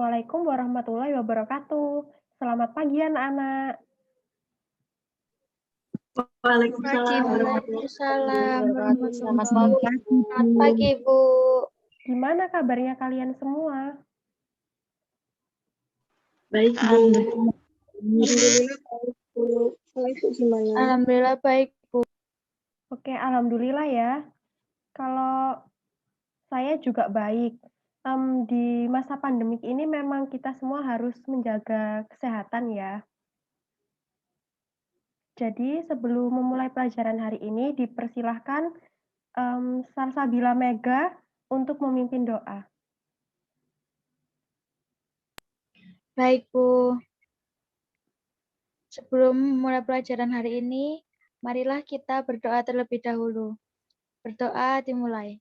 Assalamualaikum warahmatullahi wabarakatuh. Selamat pagi anak-anak. Pagi, Waalaikumsalam warahmatullahi Waalaikumsalam wabarakatuh. Selamat warahmatullahi pagi, wabarakatuh. Selamat pagi, Bu. Gimana kabarnya kalian semua? Baik, Bu. Alhamdulillah baik, Bu. Kalau Ibu gimana? Alhamdulillah baik, Bu. Oke, alhamdulillah ya. Kalau saya juga baik. Di masa pandemik ini memang kita semua harus menjaga kesehatan ya. Jadi sebelum memulai pelajaran hari ini, dipersilahkan Salsabila Mega untuk memimpin doa. Baik, Bu. Sebelum mulai pelajaran hari ini, marilah kita berdoa terlebih dahulu. Berdoa dimulai.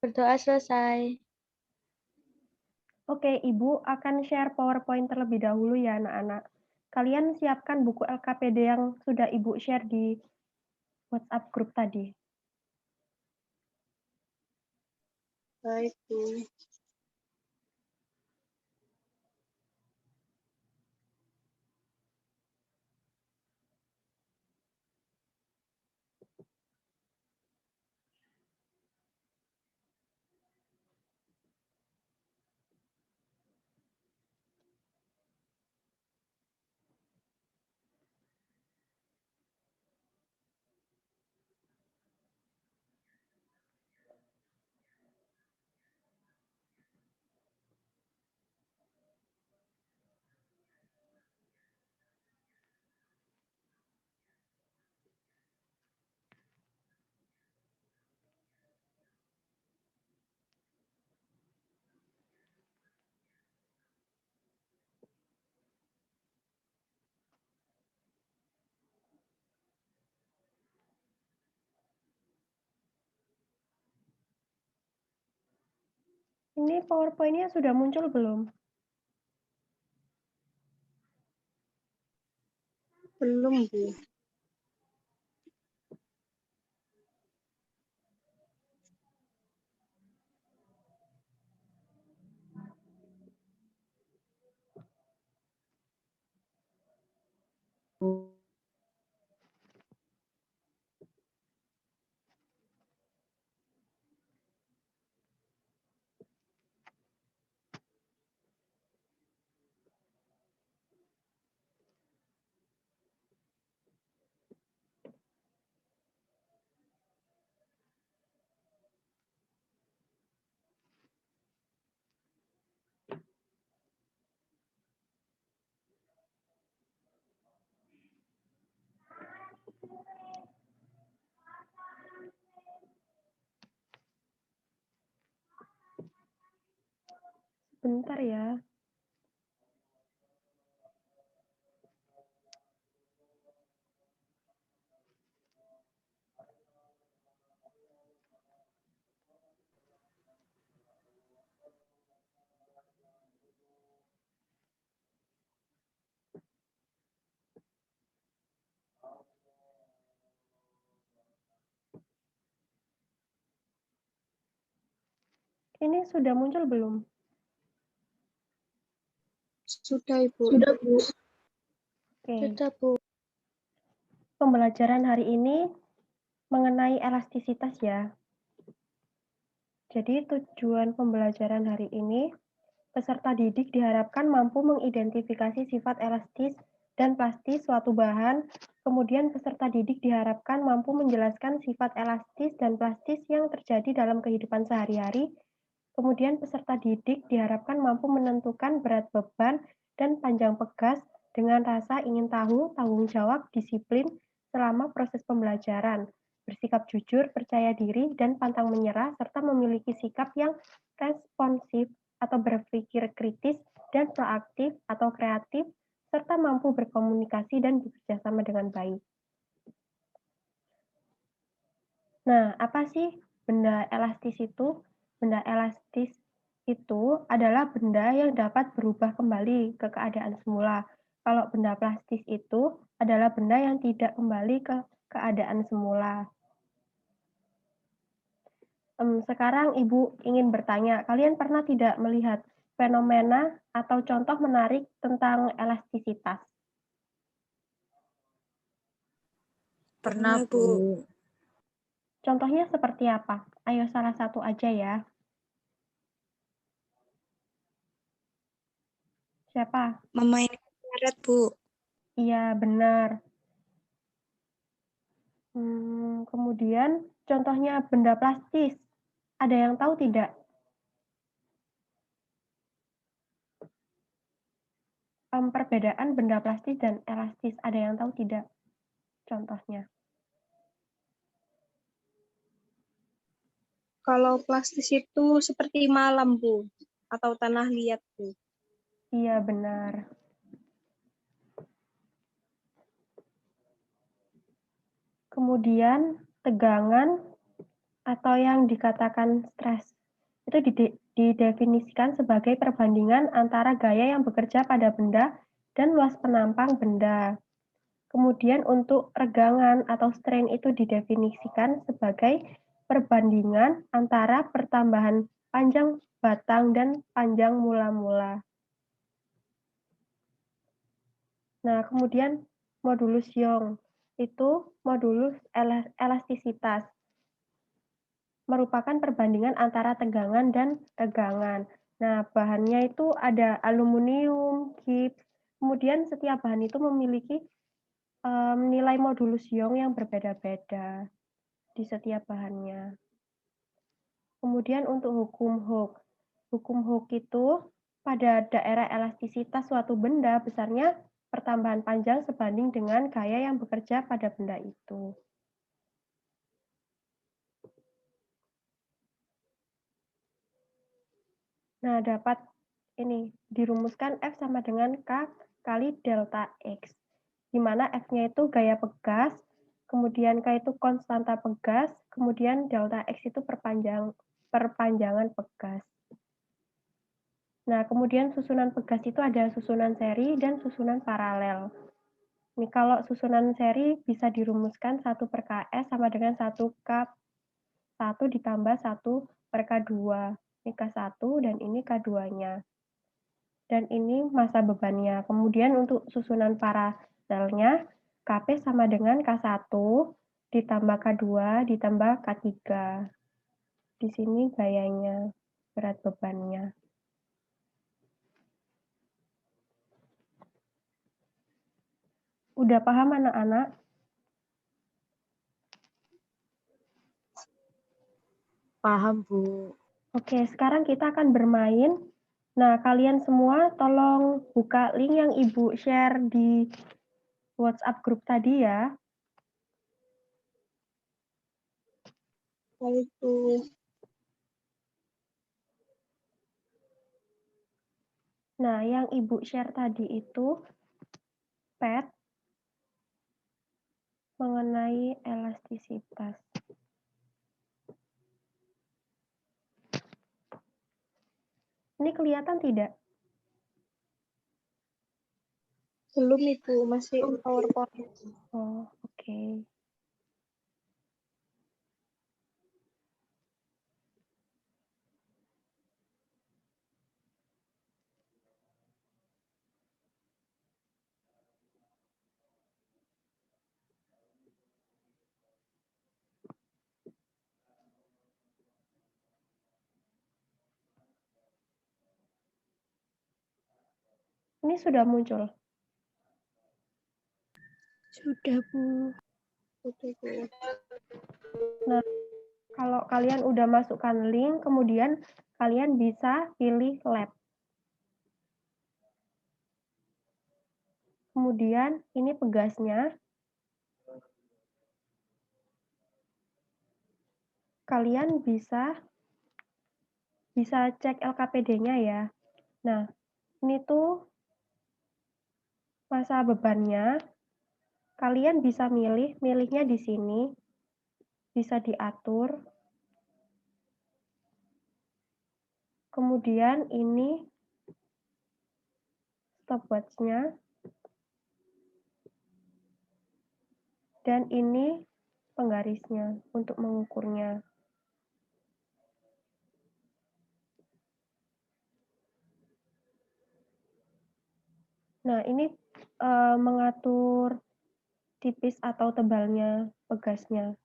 Berdoa selesai. Oke, Ibu akan share PowerPoint terlebih dahulu ya anak-anak. Kalian siapkan buku LKPD yang sudah Ibu share di WhatsApp grup tadi. Baik, Bu. Ini PowerPoint-nya sudah muncul belum? Belum, Bu. Bentar ya. Ini sudah muncul belum? Sudah, Ibu. Sudah, Bu. Oke. Sudah, Bu. Pembelajaran hari ini mengenai elastisitas ya. Jadi tujuan pembelajaran hari ini, peserta didik diharapkan mampu mengidentifikasi sifat elastis dan plastis suatu bahan, kemudian peserta didik diharapkan mampu menjelaskan sifat elastis dan plastis yang terjadi dalam kehidupan sehari-hari, kemudian peserta didik diharapkan mampu menentukan berat beban dan panjang pegas dengan rasa ingin tahu, tanggung jawab, disiplin selama proses pembelajaran, bersikap jujur, percaya diri, dan pantang menyerah, serta memiliki sikap yang responsif atau berpikir kritis dan proaktif atau kreatif, serta mampu berkomunikasi dan bekerja sama dengan baik. Nah, apa sih benda elastis itu? Benda elastis itu adalah benda yang dapat berubah kembali ke keadaan semula. Kalau benda plastis itu adalah benda yang tidak kembali ke keadaan semula. Sekarang Ibu ingin bertanya, kalian pernah tidak melihat fenomena atau contoh menarik tentang elastisitas? Pernah, Bu. Contohnya seperti apa? Ayo salah satu aja ya. Siapa? Memainkan karet, Bu. Iya, benar. Kemudian contohnya benda plastis. Ada yang tahu tidak? Perbedaan benda plastis dan elastis. Ada yang tahu tidak? Contohnya. Kalau plastis itu seperti malam, Bu, atau tanah liat, Bu. Iya, benar. Kemudian tegangan atau yang dikatakan stres itu didefinisikan sebagai perbandingan antara gaya yang bekerja pada benda dan luas penampang benda. Kemudian untuk regangan atau strain itu didefinisikan sebagai perbandingan antara pertambahan panjang batang dan panjang mula-mula. Nah, kemudian modulus Young itu modulus elastisitas, merupakan perbandingan antara tegangan dan regangan. Nah, bahannya itu ada aluminium, gips, kemudian setiap bahan itu memiliki nilai modulus Young yang berbeda-beda di setiap bahannya. Kemudian untuk hukum Hooke itu pada daerah elastisitas suatu benda besarnya pertambahan panjang sebanding dengan gaya yang bekerja pada benda itu. Nah, dapat ini dirumuskan F sama dengan K kali delta X, di mana F-nya itu gaya pegas, kemudian K itu konstanta pegas, kemudian delta X itu perpanjangan pegas. Nah, kemudian susunan pegas itu ada susunan seri dan susunan paralel. Ini kalau susunan seri bisa dirumuskan 1/KS sama dengan 1K1 ditambah 1/K2. Ini K1 dan ini K2-nya. Dan ini massa bebannya. Kemudian untuk susunan paralelnya, Kp sama dengan K1 ditambah K2 ditambah K3. Di sini gayanya, berat bebannya. Udah paham anak-anak? Paham, Bu. Oke, sekarang kita akan bermain. Nah, kalian semua tolong buka link yang Ibu share di WhatsApp grup tadi ya. Baik, Bu. Nah, yang Ibu share tadi itu PET mengenai elastisitas. Ini kelihatan tidak? Belum, Ibu, masih PowerPoint. Oh, oke. Ini sudah muncul. Sudah, Bu. Oke, Bu. Nah, kalau kalian udah masukkan link, kemudian kalian bisa pilih lab. Kemudian ini pegasnya. Kalian bisa cek LKPD-nya ya. Nah, ini tuh massa bebannya. Kalian bisa milihnya di sini. Bisa diatur. Kemudian ini stopwatch-nya. Dan ini penggarisnya untuk mengukurnya. Nah, ini mengatur tipis atau tebalnya pegasnya.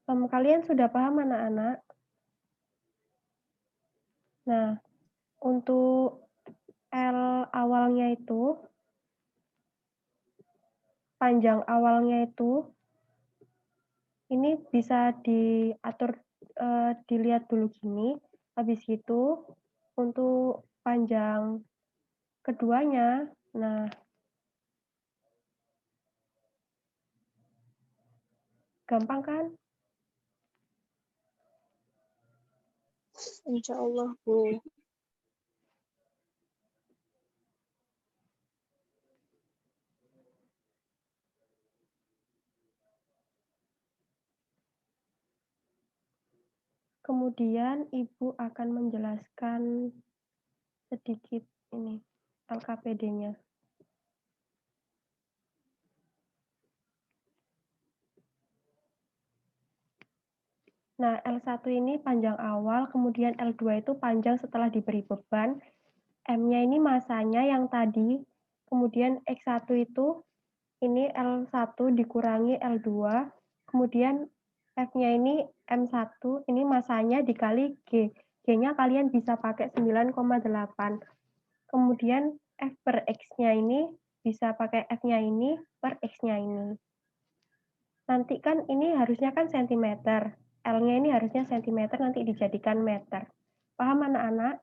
Kalian sudah paham anak-anak? Nah, untuk L awalnya itu, panjang awalnya itu, ini bisa diatur, dilihat dulu gini, habis itu untuk panjang keduanya, nah gampang kan? Insya Allah, Bu. Kemudian Ibu akan menjelaskan sedikit ini LKPD-nya. Nah, L1 ini panjang awal, kemudian L2 itu panjang setelah diberi beban. M-nya ini masanya yang tadi, kemudian X1 itu ini L1 dikurangi L2, kemudian F-nya ini M1, ini masanya dikali G. G-nya kalian bisa pakai 9,8. Kemudian F per X-nya ini bisa pakai F-nya ini per X-nya ini. Nanti kan ini harusnya kan sentimeter. L-nya ini harusnya sentimeter, nanti dijadikan meter. Paham anak-anak?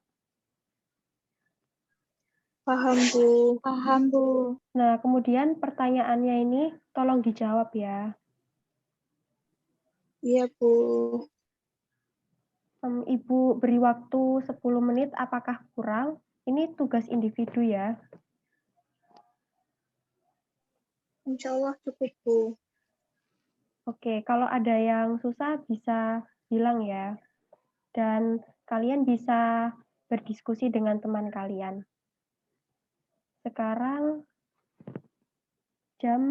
Paham, Bu. Paham, Bu. Nah, kemudian pertanyaannya ini tolong dijawab ya. Iya, Bu. Ibu beri waktu 10 menit, apakah kurang? Ini tugas individu ya. Insya Allah cukup, Bu. Oke, kalau ada yang susah bisa bilang ya. Dan kalian bisa berdiskusi dengan teman kalian. Sekarang jam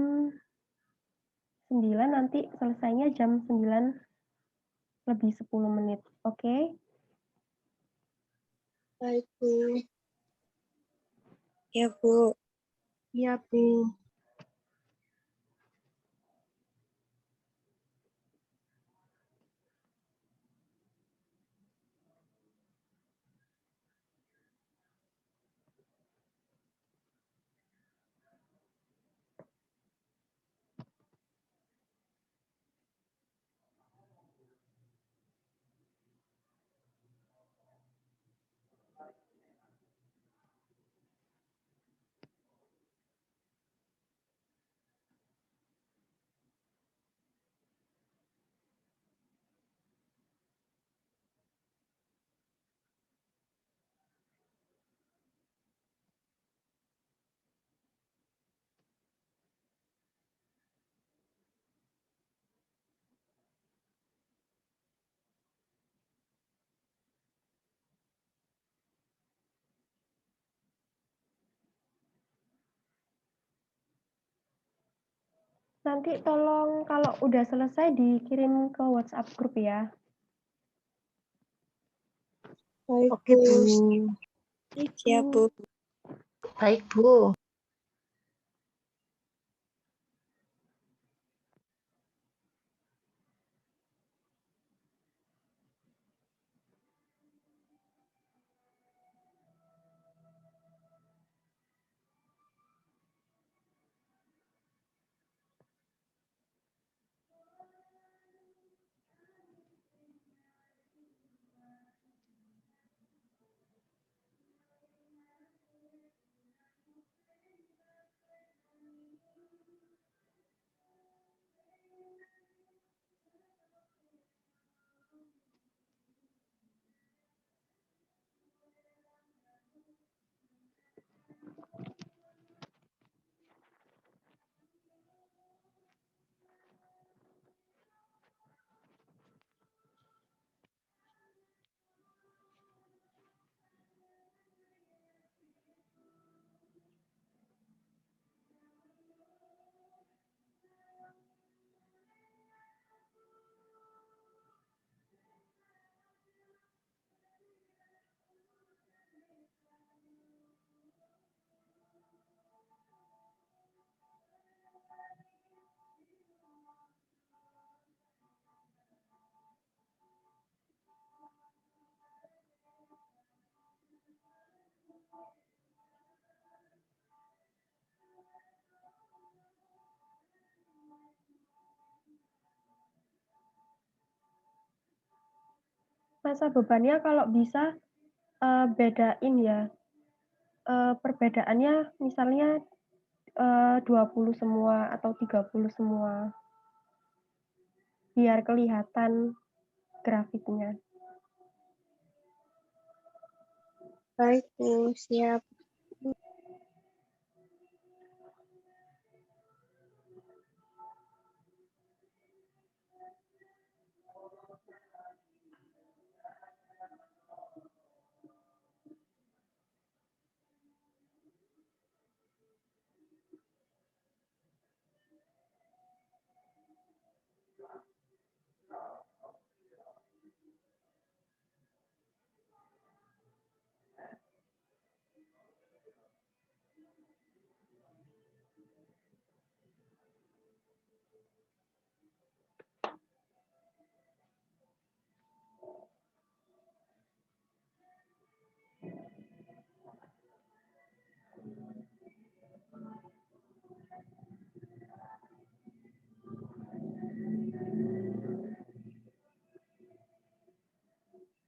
9, nanti selesainya jam 9 lebih 10 menit. Oke? Baik, Bu. Ya, Bu. Iya, Bu. Nanti tolong kalau udah selesai dikirim ke WhatsApp grup ya. Baik, Oke, Bu. Bu. Baik, Siap, Bu. Bu. Baik, Bu. Masa bebannya kalau bisa, bedain ya, perbedaannya misalnya, 20 semua atau 30 semua, biar kelihatan grafiknya. Baik, Bu. Siap.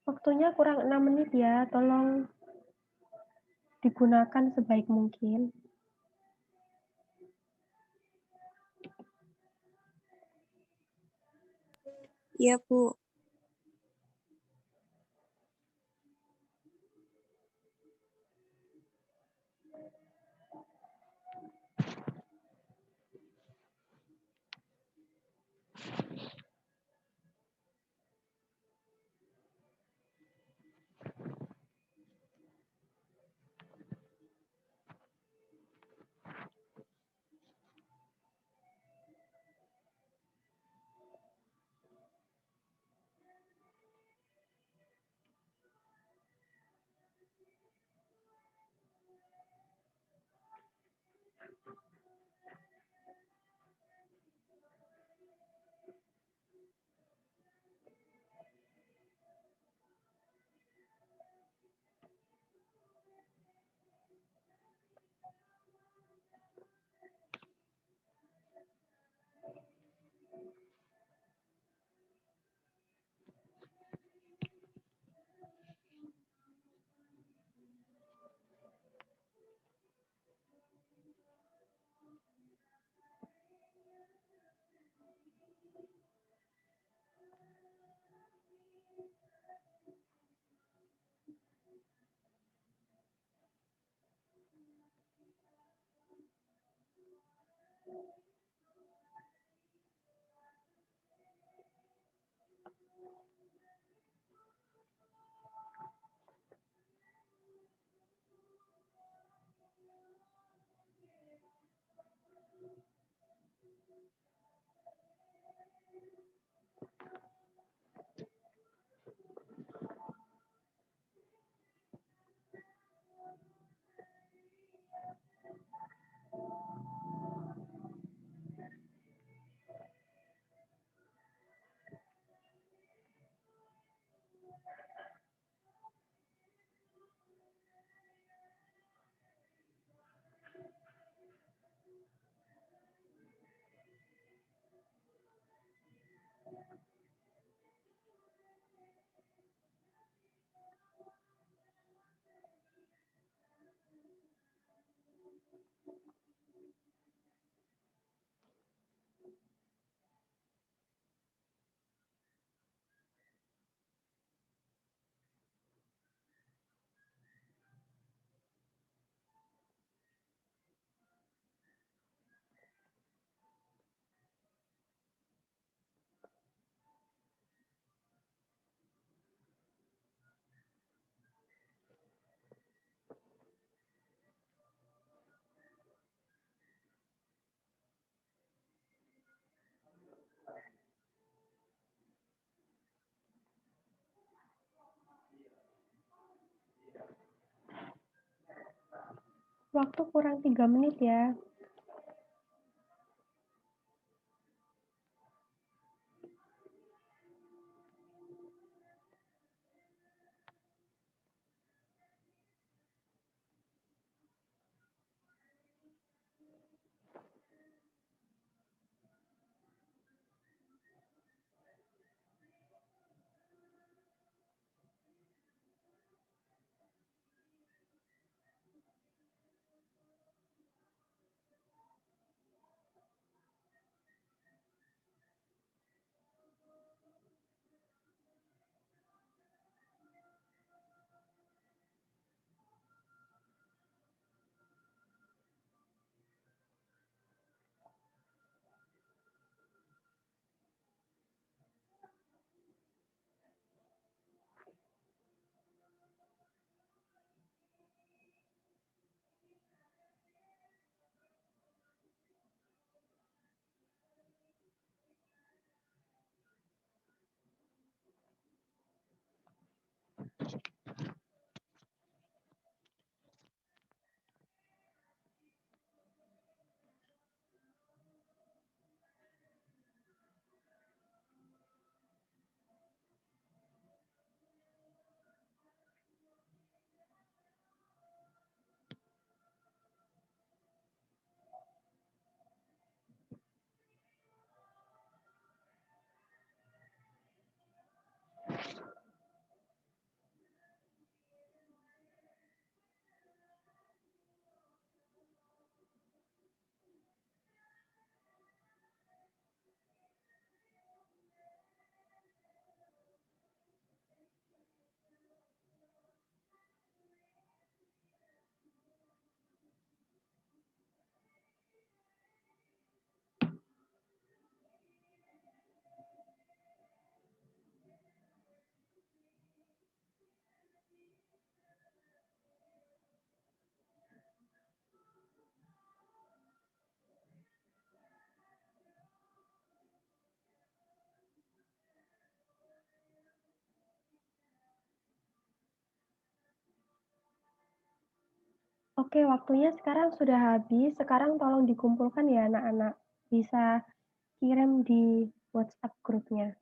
Waktunya kurang 6 menit ya, tolong digunakan sebaik mungkin. Iya, Bu. Waktu kurang 3 menit ya. Oke, waktunya sekarang sudah habis. Sekarang tolong dikumpulkan ya anak-anak. Bisa kirim di WhatsApp grupnya.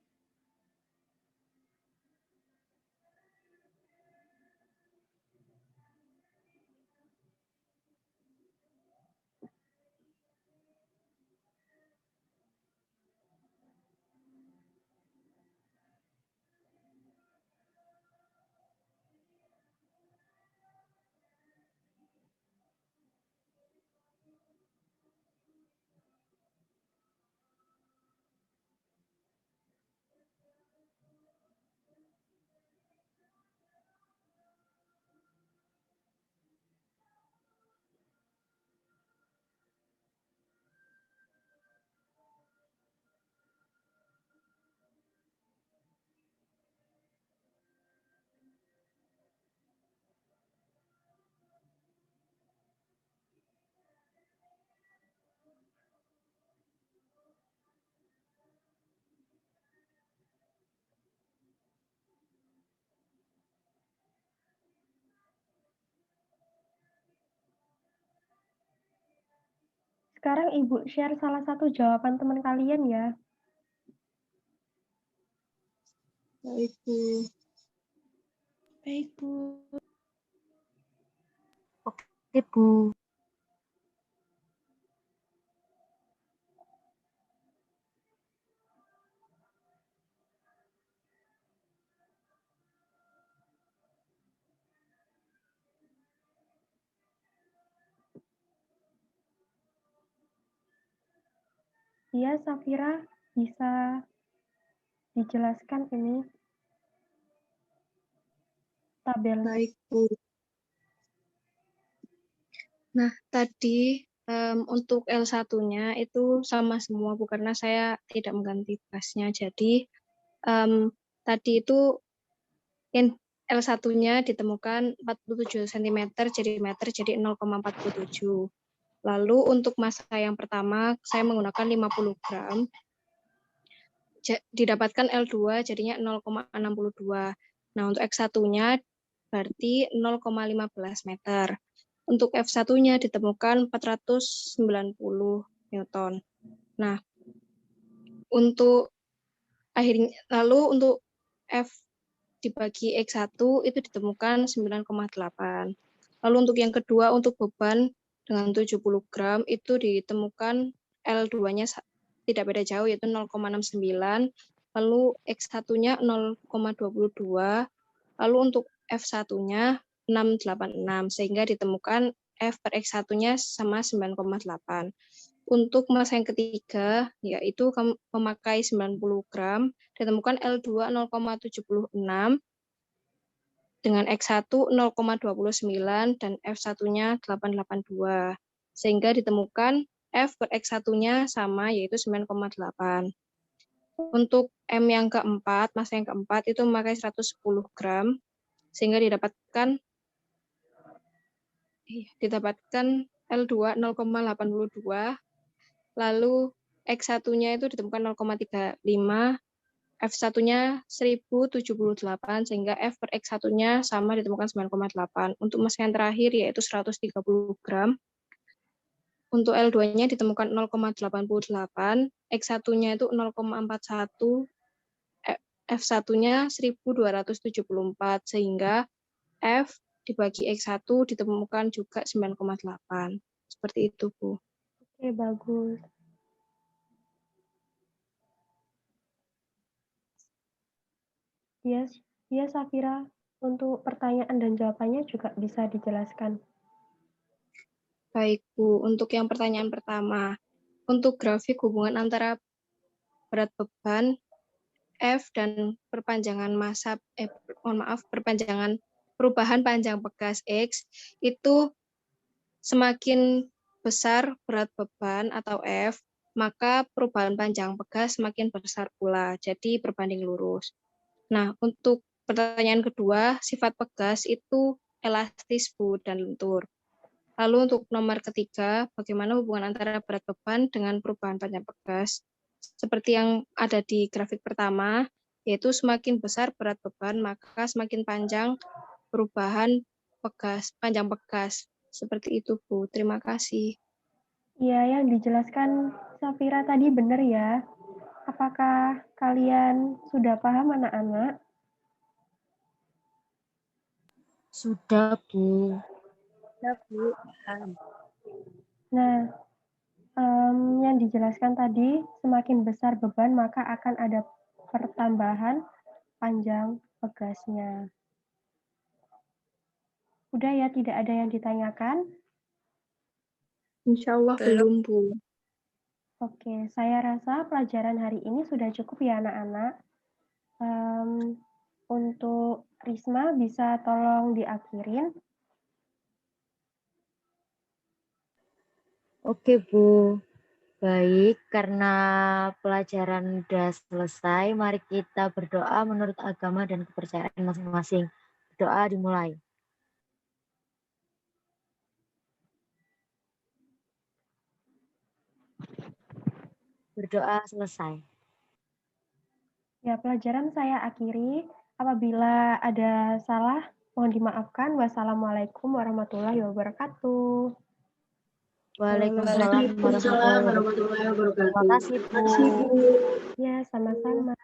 Sekarang Ibu share salah satu jawaban teman kalian ya. Baik, Bu. Baik, Bu. Oke, Bu. Iya, Safira, bisa dijelaskan ini tabelnya. Baik, Bu. Nah, tadi untuk L1-nya itu sama semua, Bu, karena saya tidak mengganti pasnya. Jadi, tadi itu L1-nya ditemukan 47 cm jadi meter, jadi 0,47. Lalu untuk massa yang pertama, saya menggunakan 50 gram. Didapatkan L2 jadinya 0,62. Nah, untuk X1-nya berarti 0,15 meter. Untuk F1-nya ditemukan 490 Newton. Nah, lalu untuk F dibagi X1 itu ditemukan 9,8. Lalu untuk yang kedua, untuk beban dengan 70 gram itu ditemukan L2-nya tidak beda jauh, yaitu 0,69. Lalu X1-nya 0,22. Lalu untuk F1-nya 686, sehingga ditemukan F per X1-nya sama 9,8. Untuk massa yang ketiga, yaitu memakai 90 gram, ditemukan L2 0,76, dengan X1 0,29 dan F1-nya 882. Sehingga ditemukan F per X1-nya sama, yaitu 9,8. Untuk M yang keempat, massa yang keempat itu memakai 110 gram, sehingga didapatkan L2 0,82, lalu X1-nya itu ditemukan 0,35, F1-nya 1078, sehingga F per X1-nya sama ditemukan 9,8. Untuk massa yang terakhir yaitu 130 gram. Untuk L2-nya ditemukan 0,88, X1-nya itu 0,41, F1-nya 1274, sehingga F dibagi X1 ditemukan juga 9,8. Seperti itu, Bu. Oke, bagus. Iya, Safira. Untuk pertanyaan dan jawabannya juga bisa dijelaskan. Baik, Bu. Untuk yang pertanyaan pertama, untuk grafik hubungan antara berat beban F dan perpanjangan perubahan panjang pegas X itu semakin besar berat beban atau F, maka perubahan panjang pegas semakin besar pula, jadi berbanding lurus. Nah, untuk pertanyaan kedua, sifat pegas itu elastis, Bu, dan lentur. Lalu untuk nomor ketiga, bagaimana hubungan antara berat beban dengan perubahan panjang pegas? Seperti yang ada di grafik pertama, yaitu semakin besar berat beban, maka semakin panjang perubahan panjang pegas. Seperti itu, Bu. Terima kasih. Iya, yang dijelaskan Safira tadi benar ya. Apakah kalian sudah paham anak-anak? Sudah, Bu. Ya, Bu. Paham. Nah, yang dijelaskan tadi, semakin besar beban maka akan ada pertambahan panjang pegasnya. Udah ya, tidak ada yang ditanyakan? Insya Allah belum, Bu. Oke, saya rasa pelajaran hari ini sudah cukup ya anak-anak. Untuk Risma bisa tolong diakhirin. Oke, Bu. Baik, karena pelajaran sudah selesai, mari kita berdoa menurut agama dan kepercayaan masing-masing. Doa dimulai. Berdoa selesai. Ya, pelajaran saya akhiri. Apabila ada salah, mohon dimaafkan. Wassalamualaikum warahmatullahi wabarakatuh. Waalaikumsalam warahmatullahi wabarakatuh. Terima kasih, Bu. Ya, sama-sama.